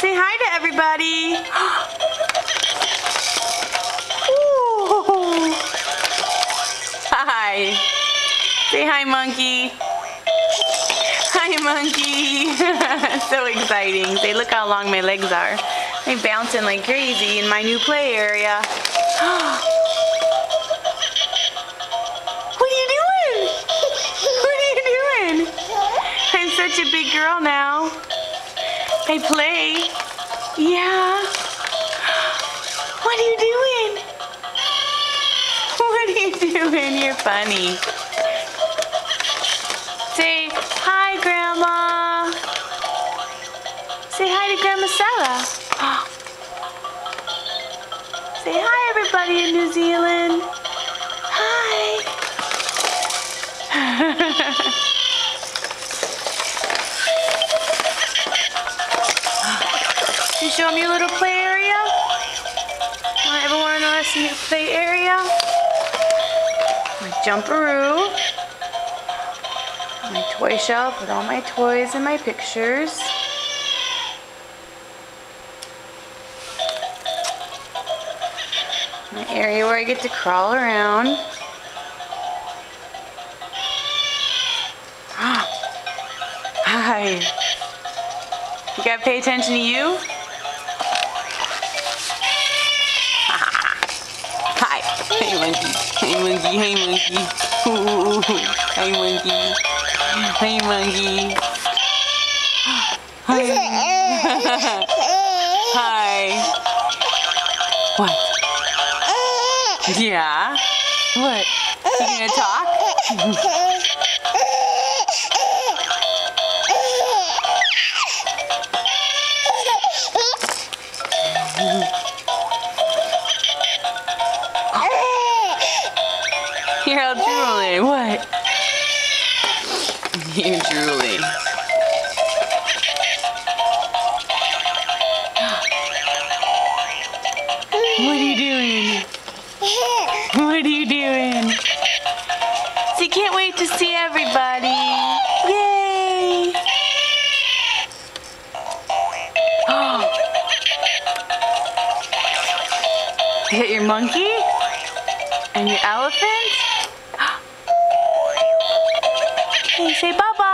Say hi to everybody. Ooh. Hi. Say hi, monkey. Hi, monkey. So exciting. Say, look how long my legs are. They're bouncing like crazy in my new play area. What are you doing? What are you doing? I'm such a big girl now. I play. Yeah. What are you doing? What are you doing? You're funny. Say hi, Grandma. Say hi to Grandma Stella. Say hi, everybody in New Zealand. Hi. You show them your little play area? Want everyone to know in your play area? My jumperoo. My toy shelf with all my toys and my pictures. My area where I get to crawl around. Hi. You gotta pay attention to you? Hi. Hey, monkey. Hey, monkey. Hey, monkey. Ooh. Hey, monkey. Hey, monkey. Hi. Hi. What? Yeah? What? You gonna talk? You're all drooling. What? You're drooling. What are you doing? What are you doing? So you can't wait to see everybody. Yay! Oh. You got your monkey? And your elephant? Okay, say bye-bye.